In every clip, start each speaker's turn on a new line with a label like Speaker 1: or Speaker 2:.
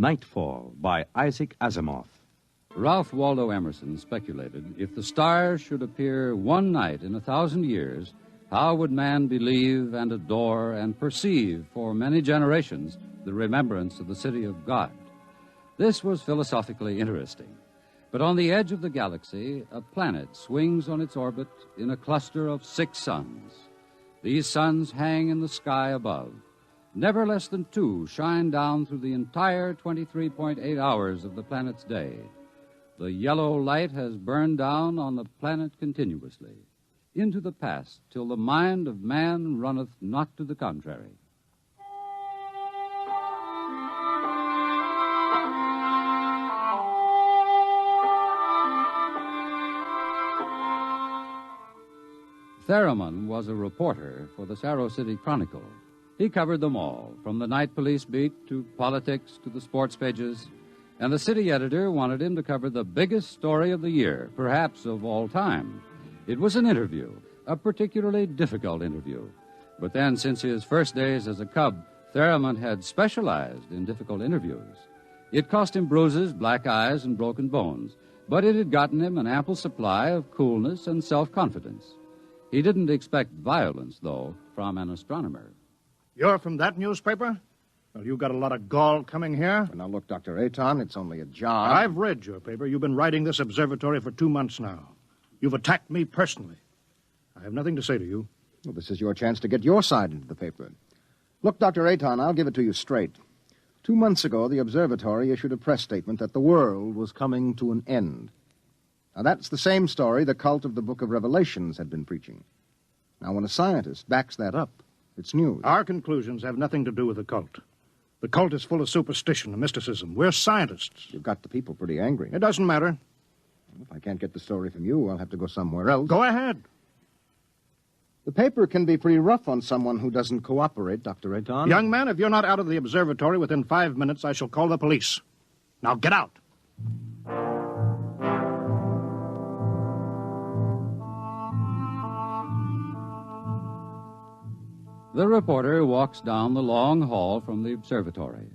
Speaker 1: Nightfall by Isaac Asimov.
Speaker 2: Ralph Waldo Emerson speculated, if the stars should appear one night in 1,000 years, how would man believe and adore and perceive for many generations the remembrance of the city of God? This was philosophically interesting. But on the edge of the galaxy, a planet swings on its orbit in a cluster of 6 suns. These suns hang in the sky above. Never less than 2 shine down through the entire 23.8 hours of the planet's day. The yellow light has burned down on the planet continuously, into the past, till the mind of man runneth not to the contrary. Theremin was a reporter for the Sarrow City Chronicle. He covered them all, from the night police beat to politics to the sports pages, and the city editor wanted him to cover the biggest story of the year, perhaps of all time. It was an interview, a particularly difficult interview. But then, since his first days as a cub, Theremin had specialized in difficult interviews. It cost him bruises, black eyes, and broken bones, but it had gotten him an ample supply of coolness and self-confidence. He didn't expect violence, though, from an astronomer.
Speaker 3: You're from that newspaper? Well, you got a lot of gall coming here.
Speaker 4: Now, look, Dr. Aton, it's only a job.
Speaker 3: I've read your paper. You've been writing this observatory for 2 months now. You've attacked me personally. I have nothing to say to you.
Speaker 4: Well, this is your chance to get your side into the paper. Look, Dr. Aton, I'll give it to you straight. 2 months ago, the observatory issued a press statement that the world was coming to an end. Now, that's the same story the cult of the Book of Revelations had been preaching. Now, when a scientist backs that up, it's news.
Speaker 3: Our conclusions have nothing to do with the cult. The cult is full of superstition and mysticism. We're scientists.
Speaker 4: You've got the people pretty angry.
Speaker 3: It doesn't matter.
Speaker 4: If I can't get the story from you, I'll have to go somewhere else.
Speaker 3: Go ahead.
Speaker 4: The paper can be pretty rough on someone who doesn't cooperate, Dr. Aton.
Speaker 3: Young man, if you're not out of the observatory within 5 minutes, I shall call the police. Now get out.
Speaker 2: The reporter walks down the long hall from the observatory.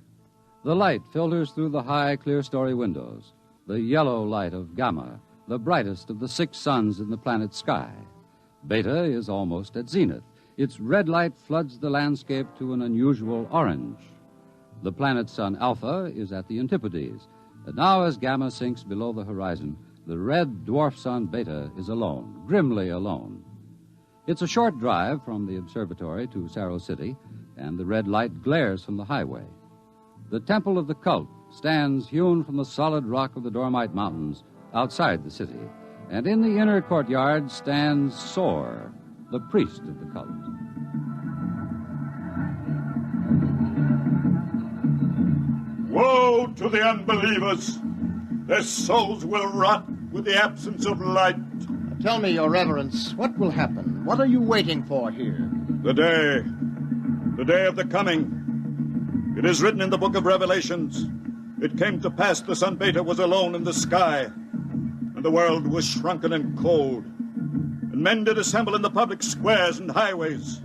Speaker 2: The light filters through the high, clear-story windows, the yellow light of Gamma, the brightest of the 6 suns in the planet's sky. Beta is almost at zenith. Its red light floods the landscape to an unusual orange. The planet's sun Alpha is at the antipodes, and now as Gamma sinks below the horizon, the red dwarf sun Beta is alone, grimly alone. It's a short drive from the observatory to Sarrow City, and the red light glares from the highway. The temple of the cult stands hewn from the solid rock of the Dormite Mountains outside the city, and in the inner courtyard stands Sor, the priest of the cult.
Speaker 5: Woe to the unbelievers! Their souls will rot with the absence of light.
Speaker 4: Tell me, Your Reverence, what will happen? What are you waiting for here?
Speaker 5: The day of the coming. It is written in the Book of Revelations. It came to pass the sun Beta was alone in the sky, and the world was shrunken and cold. And men did assemble in the public squares and highways.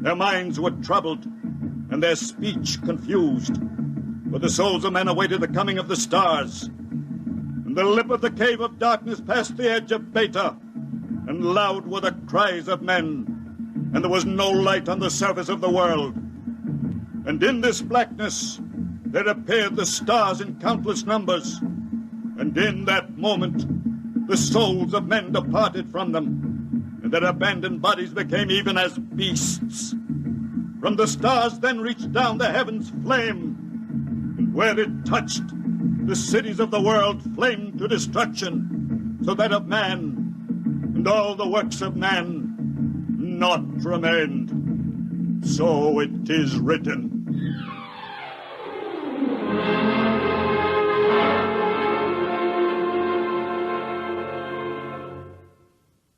Speaker 5: Their minds were troubled, and their speech confused. For the souls of men awaited the coming of the stars. And the lip of the cave of darkness passed the edge of Beta, and loud were the cries of men, and there was no light on the surface of the world. And in this blackness there appeared the stars in countless numbers, and in that moment the souls of men departed from them, and their abandoned bodies became even as beasts. From the stars then reached down the heavens flame, and where it touched, the cities of the world flamed to destruction, so that of man and all the works of man naught remained. So it is written.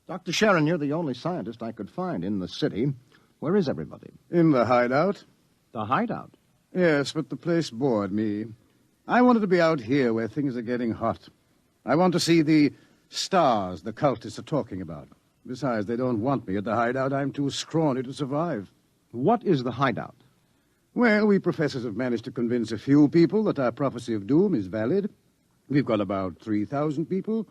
Speaker 4: Dr. Sharon, you're the only scientist I could find in the city. Where is everybody?
Speaker 6: In the hideout.
Speaker 4: The hideout?
Speaker 6: Yes, but the place bored me. I wanted to be out here where things are getting hot. I want to see the stars the cultists are talking about. Besides, they don't want me at the hideout. I'm too scrawny to survive.
Speaker 4: What is the hideout?
Speaker 6: Well, we professors have managed to convince a few people that our prophecy of doom is valid. We've got about 3,000 people.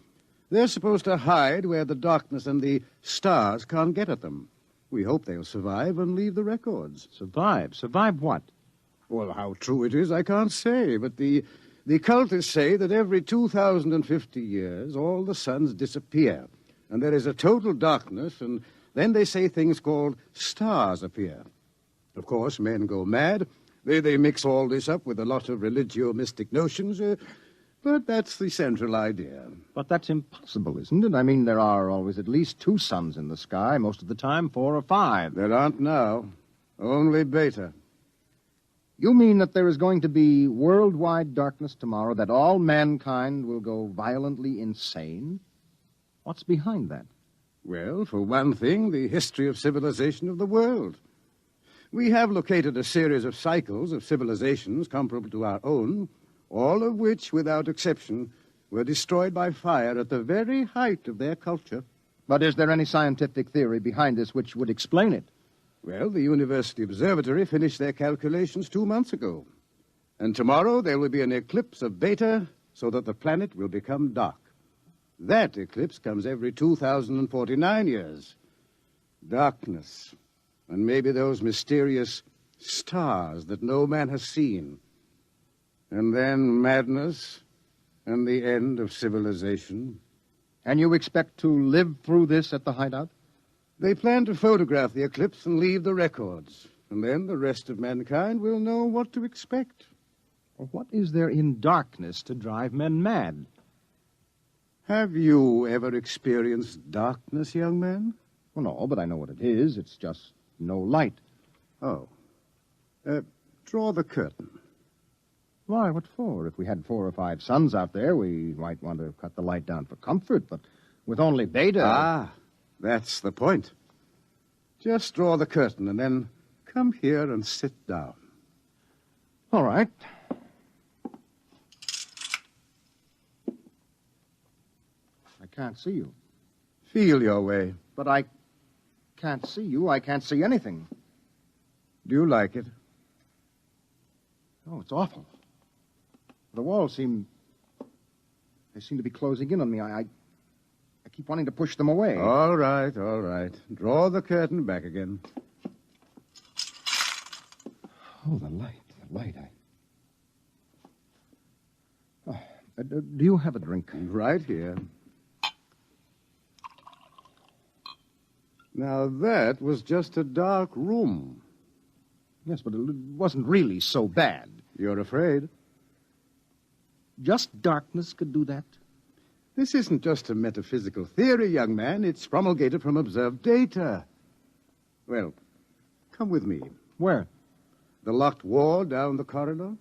Speaker 6: They're supposed to hide where the darkness and the stars can't get at them. We hope they'll survive and leave the records.
Speaker 4: Survive? Survive what?
Speaker 6: Well, how true it is, I can't say, but the cultists say that every 2,050 years, all the suns disappear, and there is a total darkness, and then they say things called stars appear. Of course, men go mad. They mix all this up with a lot of religio-mystic notions, but that's the central idea.
Speaker 4: But that's impossible, isn't it? I mean, there are always at least 2 suns in the sky, most of the time 4 or 5.
Speaker 6: There aren't now. Only Beta.
Speaker 4: You mean that there is going to be worldwide darkness tomorrow, that all mankind will go violently insane? What's behind that?
Speaker 6: Well, for one thing, the history of civilization of the world. We have located a series of cycles of civilizations comparable to our own, all of which, without exception, were destroyed by fire at the very height of their culture.
Speaker 4: But is there any scientific theory behind this which would explain it?
Speaker 6: Well, the University Observatory finished their calculations 2 months ago. And tomorrow there will be an eclipse of Beta so that the planet will become dark. That eclipse comes every 2,049 years. Darkness. And maybe those mysterious stars that no man has seen. And then madness and the end of civilization.
Speaker 4: And you expect to live through this at the hideout?
Speaker 6: They plan to photograph the eclipse and leave the records. And then the rest of mankind will know what to expect.
Speaker 4: Well, what is there in darkness to drive men mad?
Speaker 6: Have you ever experienced darkness, young man?
Speaker 4: Well, no, but I know what it is. It's just no light.
Speaker 6: Oh. Draw the curtain.
Speaker 4: Why, what for? If we had 4 or 5 suns out there, we might want to cut the light down for comfort, but with only Beta...
Speaker 6: Ah, that's the point. Just draw the curtain and then come here and sit down.
Speaker 4: All right. I can't see you.
Speaker 6: Feel your way.
Speaker 4: But I can't see you. I can't see anything.
Speaker 6: Do you like it?
Speaker 4: Oh, it's awful. The walls seem to be closing in on me. I keep wanting to push them away.
Speaker 6: All right, all right. Draw the curtain back again.
Speaker 4: Oh, the light. Do you have a drink?
Speaker 6: Right here. Now, that was just a dark room.
Speaker 4: Yes, but it wasn't really so bad.
Speaker 6: You're afraid?
Speaker 4: Just darkness could do that?
Speaker 6: This isn't just a metaphysical theory, young man. It's promulgated from observed data. Well, come with me.
Speaker 4: Where?
Speaker 6: The locked wall down the corridor.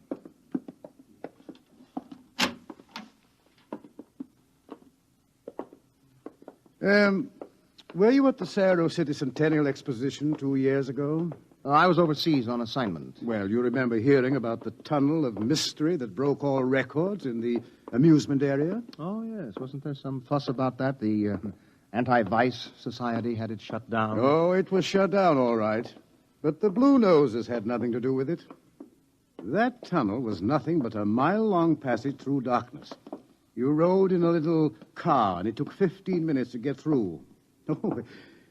Speaker 6: Were you at the Cerro City Centennial Exposition 2 years ago?
Speaker 4: I was overseas on assignment.
Speaker 6: Well, you remember hearing about the tunnel of mystery that broke all records in the amusement area?
Speaker 4: Oh, yes. Wasn't there some fuss about that? The Anti-Vice Society had it shut down.
Speaker 6: Oh, it was shut down, all right. But the Blue Noses had nothing to do with it. That tunnel was nothing but a mile-long passage through darkness. You rode in a little car, and it took 15 minutes to get through. Oh,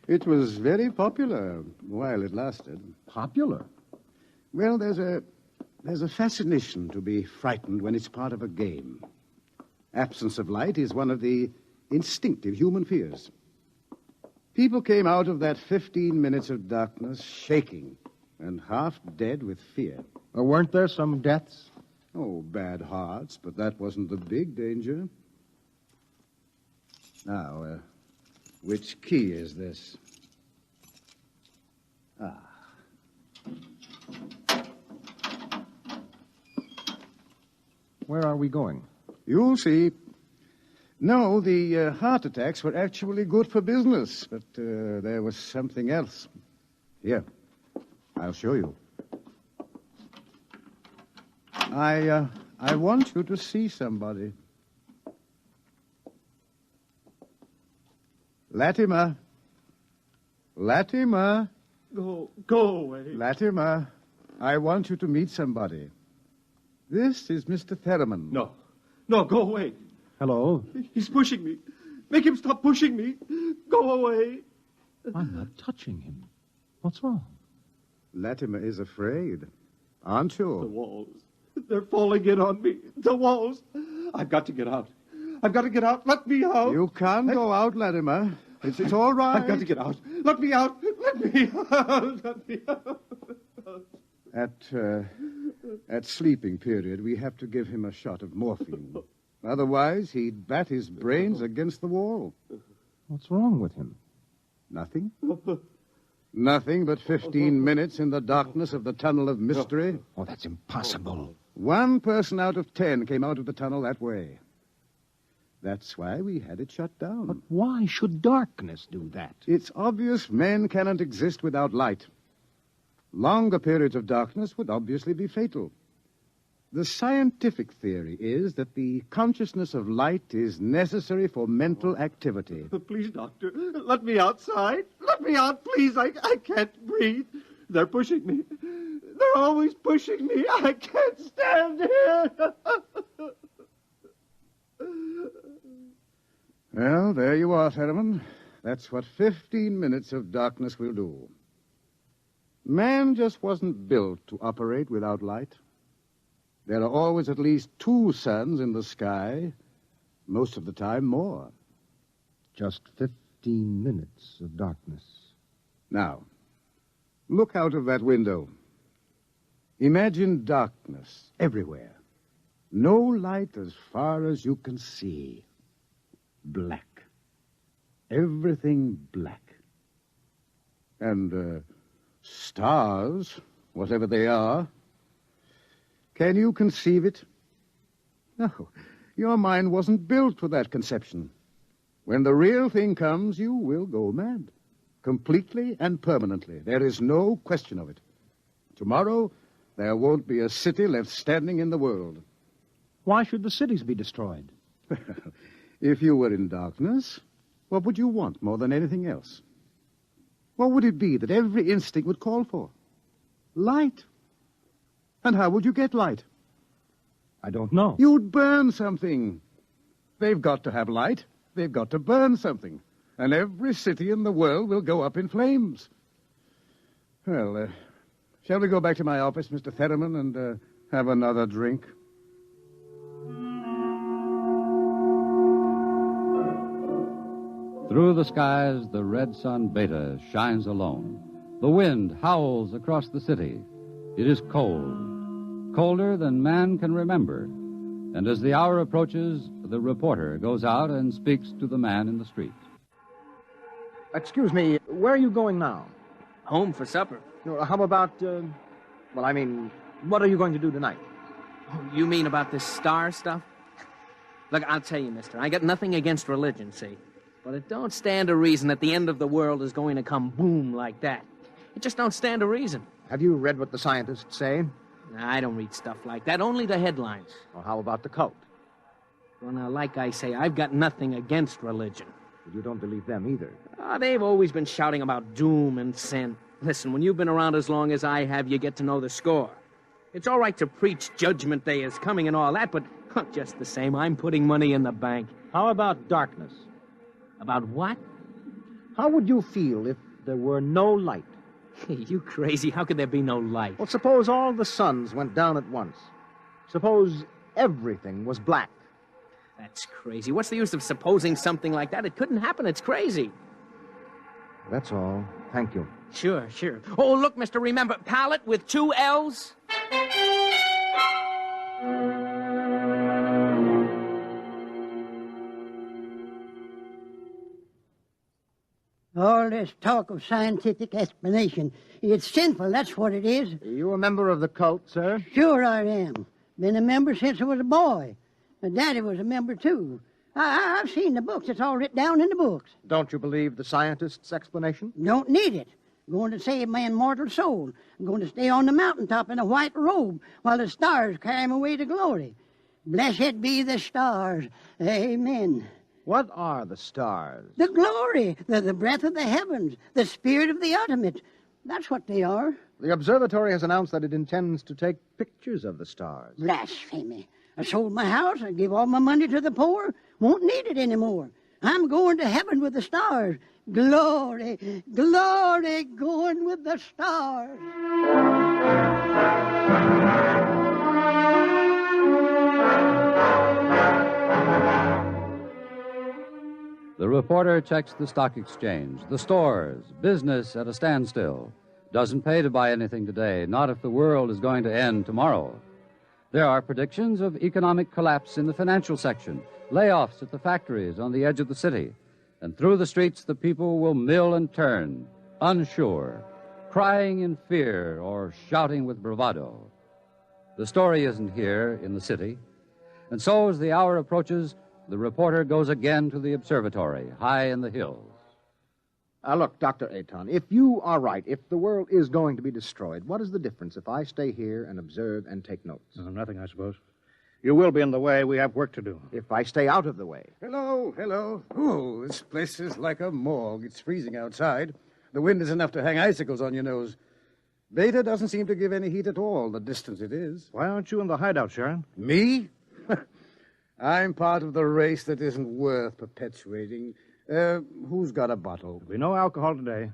Speaker 6: it was very popular while it lasted.
Speaker 4: Popular?
Speaker 6: Well, there's a fascination to be frightened when it's part of a game. Absence of light is one of the instinctive human fears. People came out of that 15 minutes of darkness shaking and half dead with fear.
Speaker 4: Weren't there some deaths?
Speaker 6: Oh, bad hearts, but that wasn't the big danger. Now, which key is this?
Speaker 4: Where are we going?
Speaker 6: You'll see. No, the heart attacks were actually good for business, but there was something else. Here, I'll show you. I want you to see somebody. Latimer.
Speaker 3: Go away.
Speaker 6: Latimer. I want you to meet somebody. This is Mr. Theremin.
Speaker 7: No. No, go away.
Speaker 3: Hello.
Speaker 7: He's pushing me. Make him stop pushing me. Go away.
Speaker 3: I'm not touching him. What's wrong?
Speaker 6: Latimer is afraid. Aren't
Speaker 7: The
Speaker 6: you?
Speaker 7: walls. They're falling in on me. The walls. I've got to get out. I've got to get out. Let me out.
Speaker 6: You can't go out, Latimer. It's all right.
Speaker 7: I've got to get out. Let me out. Let me out. Let me out.
Speaker 6: At sleeping period, we have to give him a shot of morphine. Otherwise, he'd bat his brains against the wall.
Speaker 3: What's wrong with him?
Speaker 6: Nothing? Nothing but 15 minutes in the darkness of the tunnel of mystery.
Speaker 3: Oh, that's impossible.
Speaker 6: 1 person out of 10 came out of the tunnel that way. That's why we had it shut down.
Speaker 3: But why should darkness do that?
Speaker 6: It's obvious men cannot exist without light. Longer periods of darkness would obviously be fatal. The scientific theory is that the consciousness of light is necessary for mental activity.
Speaker 7: Please, Doctor, let me outside. Let me out, please. I can't breathe. They're pushing me. They're always pushing me. I can't stand here.
Speaker 6: Well, there you are, Theremin. That's what 15 minutes of darkness will do. Man just wasn't built to operate without light. There are always at least 2 suns in the sky, most of the time more.
Speaker 3: Just 15 minutes of darkness.
Speaker 6: Now, look out of that window. Imagine darkness everywhere. No light as far as you can see. Black. Everything black. And, stars, whatever they are. Can you conceive it? No, your mind wasn't built for that conception. When the real thing comes, you will go mad. Completely and permanently. There is no question of it. Tomorrow, there won't be a city left standing in the world.
Speaker 3: Why should the cities be destroyed?
Speaker 6: If you were in darkness, what would you want more than anything else? What would it be that every instinct would call for? Light. And how would you get light?
Speaker 3: I don't know.
Speaker 6: You'd burn something. They've got to have light. They've got to burn something. And every city in the world will go up in flames. Well, shall we go back to my office, Mr. Theremin, and have another drink?
Speaker 2: Through the skies, the red sun Beta shines alone. The wind howls across the city. It is cold, colder than man can remember. And as the hour approaches, the reporter goes out and speaks to the man in the street.
Speaker 4: Excuse me, where are you going now?
Speaker 8: Home for supper.
Speaker 4: How about, what are you going to do tonight?
Speaker 8: Oh, you mean about this star stuff? Look, I'll tell you, mister, I got nothing against religion, see? But it don't stand to reason that the end of the world is going to come boom like that. It just don't stand to reason.
Speaker 4: Have you read what the scientists say?
Speaker 8: I don't read stuff like that, only the headlines.
Speaker 4: Or how about the cult?
Speaker 8: Well, now, like I say, I've got nothing against religion.
Speaker 4: But you don't believe them either.
Speaker 8: They've always been shouting about doom and sin. Listen, when you've been around as long as I have, you get to know the score. It's all right to preach Judgment Day is coming and all that, but just the same, I'm putting money in the bank.
Speaker 3: How about darkness?
Speaker 8: About what?
Speaker 3: How would you feel if there were no light?
Speaker 8: You crazy. How could there be no light?
Speaker 4: Well, suppose all the suns went down at once. Suppose everything was black.
Speaker 8: That's crazy. What's the use of supposing something like that? It couldn't happen. It's crazy.
Speaker 4: That's all. Thank you.
Speaker 8: Sure. Oh, look, mister, remember, pallet with 2 L's?
Speaker 9: All this talk of scientific explanation, it's sinful, that's what it is.
Speaker 4: Are you a member of the cult, sir?
Speaker 9: Sure I am. Been a member since I was a boy. My daddy was a member, too. I've seen the books. It's all written down in the books.
Speaker 4: Don't you believe the scientists' explanation?
Speaker 9: Don't need it. Going to save my immortal soul. I'm going to stay on the mountaintop in a white robe while the stars carry me away to glory. Blessed be the stars. Amen.
Speaker 4: What are the stars?
Speaker 9: The glory, the breath of the heavens, the spirit of the ultimate. That's what they are.
Speaker 4: The observatory has announced that it intends to take pictures of the stars.
Speaker 9: Blasphemy. I sold my house. I give all my money to the poor. Won't need it anymore. I'm going to heaven with the stars. Glory, glory, going with the stars.
Speaker 2: The reporter checks the stock exchange, the stores, business at a standstill. Doesn't pay to buy anything today, not if the world is going to end tomorrow. There are predictions of economic collapse in the financial section, layoffs at the factories on the edge of the city, and through the streets the people will mill and turn, unsure, crying in fear or shouting with bravado. The story isn't here in the city, and so as the hour approaches, the reporter goes again to the observatory, high in the hills.
Speaker 4: Look, Dr. Aton, if you are right, if the world is going to be destroyed, what is the difference if I stay here and observe and take notes?
Speaker 3: Nothing, I suppose. You will be in the way. We have work to do.
Speaker 4: If I stay out of the way.
Speaker 6: Hello, hello. Oh, this place is like a morgue. It's freezing outside. The wind is enough to hang icicles on your nose. Beta doesn't seem to give any heat at all, the distance it is.
Speaker 3: Why aren't you in the hideout, Sharon?
Speaker 6: Me? I'm part of the race that isn't worth perpetuating. Who's got a bottle?
Speaker 3: There'll be no alcohol today.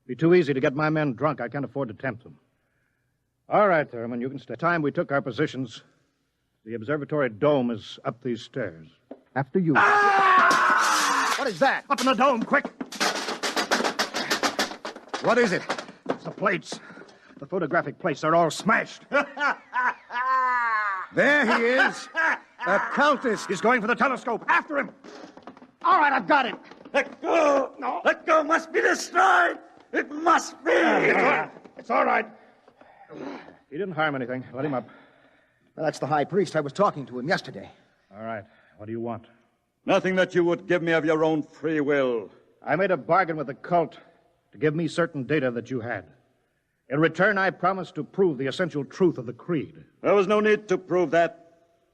Speaker 3: Be too easy to get my men drunk. I can't afford to tempt them. All right, Thurman, you can stay. Time we took our positions, the observatory dome is up these stairs.
Speaker 4: After you.
Speaker 3: What is that? Up in the dome, quick!
Speaker 6: What is it?
Speaker 3: It's the plates. The photographic plates, they're all smashed.
Speaker 6: There he is. A cultist.
Speaker 3: He's going for the telescope. After him. All right, I've got it.
Speaker 5: Let go! No. Let go must be destroyed! It must be!
Speaker 3: It's all right. He didn't harm anything. Let him up.
Speaker 4: Well, that's the high priest. I was talking to him yesterday.
Speaker 3: All right. What do you want?
Speaker 5: Nothing that you would give me of your own free will.
Speaker 3: I made a bargain with the cult to give me certain data that you had. In return, I promised to prove the essential truth of the creed.
Speaker 5: There was no need to prove that.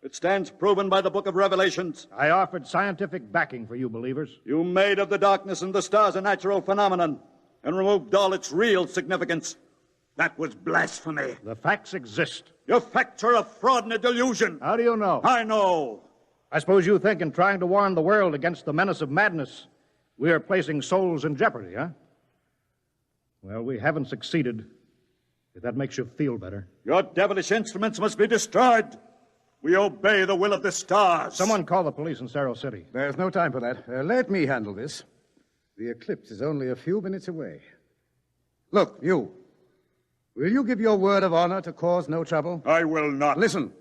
Speaker 5: It stands proven by the book of Revelations.
Speaker 3: I offered scientific backing for you believers.
Speaker 5: You made of the darkness and the stars a natural phenomenon and removed all its real significance. That was blasphemy.
Speaker 3: The facts exist.
Speaker 5: Your facts are a fraud and a delusion.
Speaker 3: How do you know?
Speaker 5: I know.
Speaker 3: I suppose you think in trying to warn the world against the menace of madness, we are placing souls in jeopardy, huh? Well, we haven't succeeded, if that makes you feel better.
Speaker 5: Your devilish instruments must be destroyed. We obey the will of the stars.
Speaker 3: Someone call the police in Cerro City.
Speaker 6: There's no time for that. Let me handle this. The eclipse is only a few minutes away. Look, you. Will you give your word of honor to cause no trouble?
Speaker 5: I will not.
Speaker 6: Listen.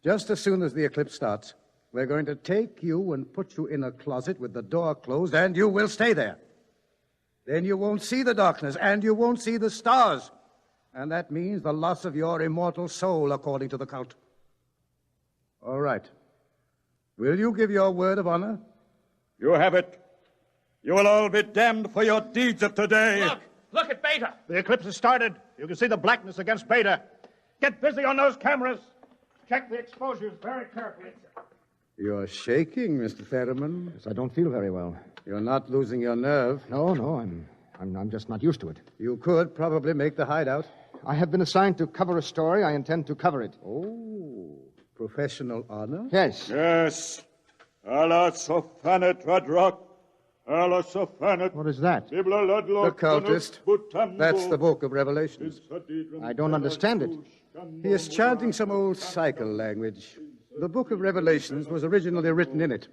Speaker 6: Just as soon as the eclipse starts, we're going to take you and put you in a closet with the door closed, and you will stay there. Then you won't see the darkness, and you won't see the stars. And that means the loss of your immortal soul, according to the cult. All right. Will you give your word of honor?
Speaker 5: You have it. You will all be damned for your deeds of today.
Speaker 8: Look at Beta.
Speaker 3: The eclipse has started. You can see the blackness against Beta. Get busy on those cameras. Check the exposures very carefully.
Speaker 6: You're shaking, Mr. Therman.
Speaker 4: Yes, I don't feel very well.
Speaker 6: You're not losing your nerve.
Speaker 4: No, I'm just not used to it.
Speaker 6: You could probably make the hideout.
Speaker 4: I have been assigned to cover a story. I intend to cover it.
Speaker 6: Oh, professional honor?
Speaker 4: Yes.
Speaker 5: Yes. Allah sofanet radrak. Allah sofanet.
Speaker 4: What is that?
Speaker 6: The cultist. That's the book of Revelations.
Speaker 4: I don't understand it.
Speaker 6: He is chanting some old cycle language. The book of Revelations was originally written in it.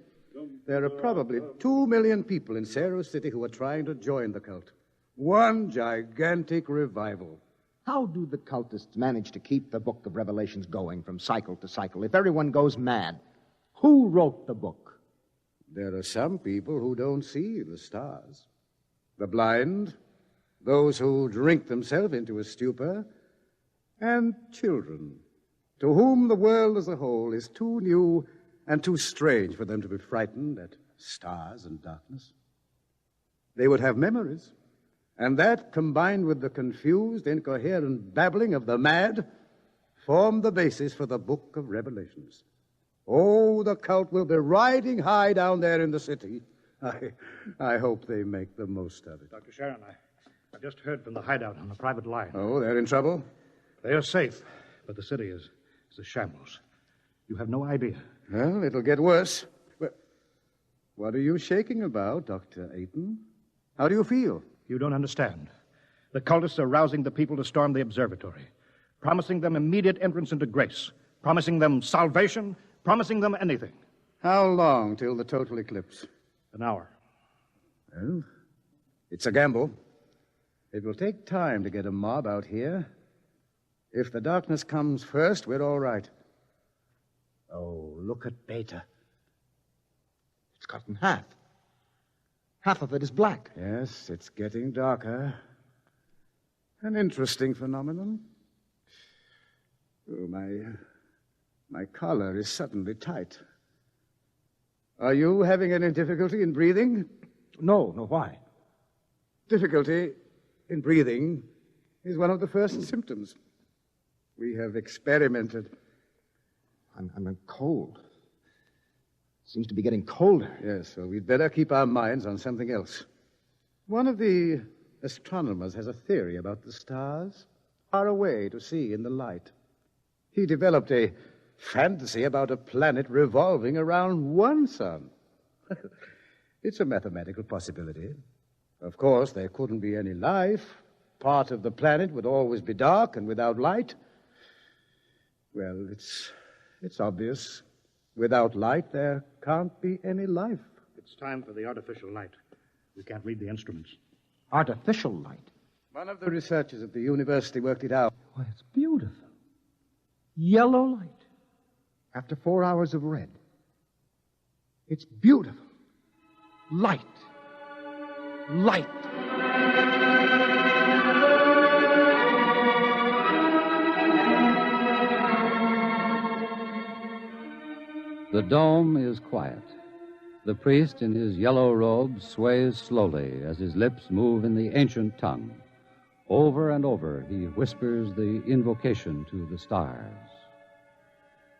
Speaker 6: There are probably 2 million people in Cerro City who are trying to join the cult. One gigantic revival.
Speaker 4: How do the cultists manage to keep the book of Revelations going from cycle to cycle if everyone goes mad? Who wrote the book?
Speaker 6: There are some people who don't see the stars. The blind, those who drink themselves into a stupor, and children, to whom the world as a whole is too new and too strange for them to be frightened at stars and darkness. They would have memories, and that, combined with the confused, incoherent babbling of the mad, formed the basis for the book of Revelations. Oh, the cult will be riding high down there in the city. I hope they make the most of it.
Speaker 3: Dr. Sharon, I just heard from the hideout on the private line.
Speaker 6: Oh, they're in trouble?
Speaker 3: They are safe, but the city is a shambles. You have no idea.
Speaker 6: Well, it'll get worse. But what are you shaking about, Dr. Ayton? How do you feel?
Speaker 3: You don't understand. The cultists are rousing the people to storm the observatory, promising them immediate entrance into grace, promising them salvation, promising them anything.
Speaker 6: How long till the total eclipse?
Speaker 3: An hour.
Speaker 6: Well, it's a gamble. It will take time to get a mob out here. If the darkness comes first, we're all right.
Speaker 4: Oh, look at Beta. It's cut in half. Half of it is black.
Speaker 6: Yes, it's getting darker. An interesting phenomenon. Oh, my collar is suddenly tight. Are you having any difficulty in breathing?
Speaker 4: No, why?
Speaker 6: Difficulty in breathing is one of the first symptoms. We have experimented.
Speaker 4: I'm cold. Seems to be getting colder.
Speaker 6: Yes, well, we'd better keep our minds on something else. One of the astronomers has a theory about the stars, far away to see in the light. He developed a fantasy about a planet revolving around one sun. It's a mathematical possibility. Of course, there couldn't be any life. Part of the planet would always be dark and without light. Well, it's obvious. Without light, there can't be any life.
Speaker 3: It's time for the artificial light. We can't read the instruments.
Speaker 4: Artificial light?
Speaker 6: One of the researchers at the university worked it out.
Speaker 4: Why, it's beautiful. Yellow light. After 4 hours of red. It's beautiful. Light. Light.
Speaker 2: The dome is quiet. The priest in his yellow robe sways slowly as his lips move in the ancient tongue. Over and over, he whispers the invocation to the stars.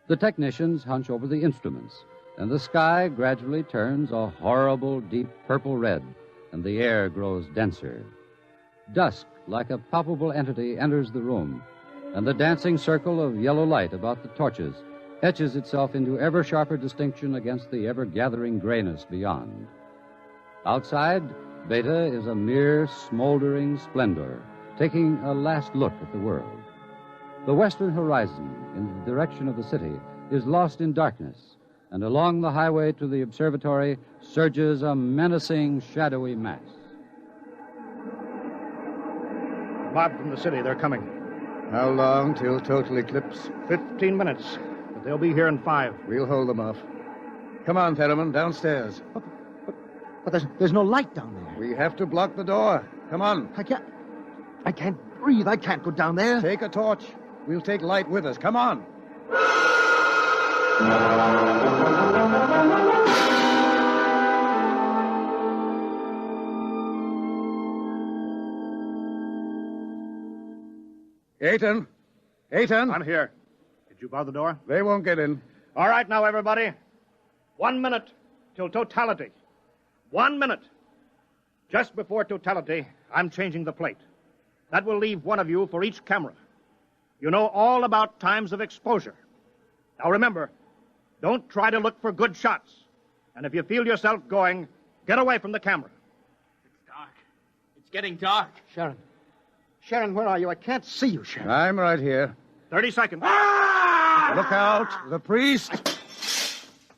Speaker 2: The technicians hunch over the instruments, and the sky gradually turns a horrible deep purple red, and the air grows denser. Dusk, like a palpable entity, enters the room, and the dancing circle of yellow light about the torches etches itself into ever sharper distinction against the ever-gathering grayness beyond. Outside, Beta is a mere smoldering splendor, taking a last look at the world. The western horizon, in the direction of the city, is lost in darkness, and along the highway to the observatory surges a menacing, shadowy mass.
Speaker 3: The mob from the city, they're coming.
Speaker 6: How long till total eclipse?
Speaker 3: 15 minutes. But they'll be here in 5.
Speaker 6: We'll hold them off. Come on, Theremin, downstairs.
Speaker 4: But there's no light down there.
Speaker 6: We have to block the door. Come on.
Speaker 4: I can't breathe. I can't go down there.
Speaker 6: Take a torch. We'll take light with us. Come on. Ayton. Ayton.
Speaker 3: I'm here. Did you bar the door?
Speaker 6: They won't get in.
Speaker 3: All right, now, everybody. 1 minute till totality. 1 minute. Just before totality, I'm changing the plate. That will leave one of you for each camera. You know all about times of exposure. Now, remember, don't try to look for good shots. And if you feel yourself going, get away from the camera.
Speaker 8: It's dark. It's getting dark.
Speaker 4: Sharon. Sharon, where are you? I can't see you, Sharon.
Speaker 6: I'm right here.
Speaker 3: 30 seconds.
Speaker 6: Look out. The priest.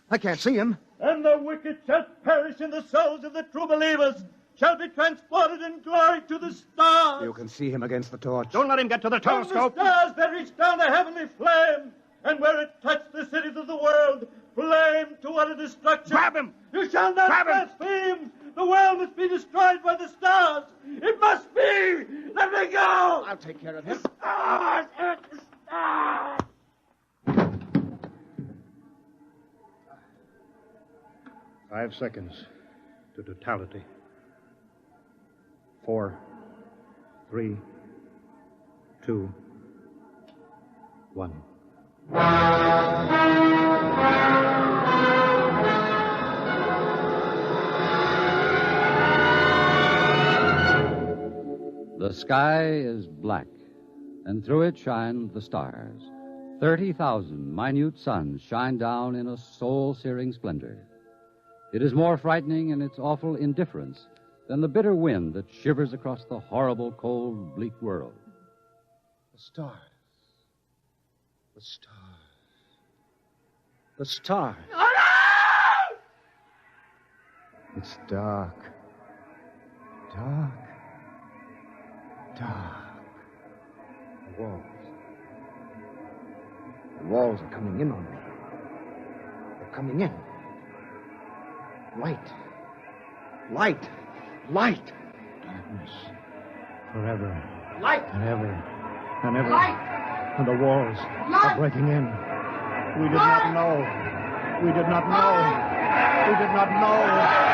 Speaker 4: I can't see him.
Speaker 7: And the wicked shall perish, and the souls of the true believers shall be transported in glory to the stars.
Speaker 6: You can see him against the torch.
Speaker 3: Don't let him get to the
Speaker 7: From the
Speaker 3: telescope.
Speaker 7: stars there reach down a heavenly flame, and where it touched the cities of the world, flame to utter destruction.
Speaker 3: Grab him!
Speaker 7: You shall not
Speaker 3: Grab him!
Speaker 7: blaspheme! The world must be destroyed by the stars! It must be! Let me go!
Speaker 4: I'll take care of him.
Speaker 7: Stars! The stars!
Speaker 3: 5 seconds to totality. 4, 3, 2, 1.
Speaker 2: The sky is black, and through it shine the stars. 30,000 minute suns shine down in a soul-searing splendor. It is more frightening in its awful indifference than the bitter wind that shivers across the horrible, cold, bleak world.
Speaker 3: The stars. The stars. The stars.
Speaker 4: It's dark. Dark. Dark.
Speaker 3: The walls. The walls are coming in on me. They're coming in. Light. Light. Light.
Speaker 4: Darkness. Forever.
Speaker 3: Light.
Speaker 4: And ever. And ever.
Speaker 3: Light.
Speaker 4: And the walls
Speaker 3: Light.
Speaker 4: are breaking in.
Speaker 3: We did not know. We did not know. We did not know.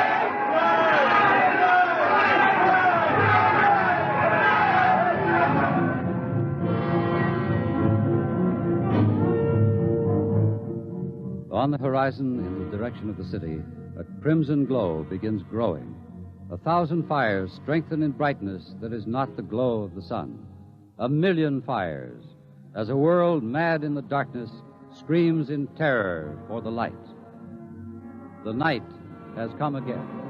Speaker 2: On the horizon, in the direction of the city, a crimson glow begins growing. 1,000 fires strengthen in brightness that is not the glow of the sun. 1,000,000 fires, as a world mad in the darkness screams in terror for the light. The night has come again.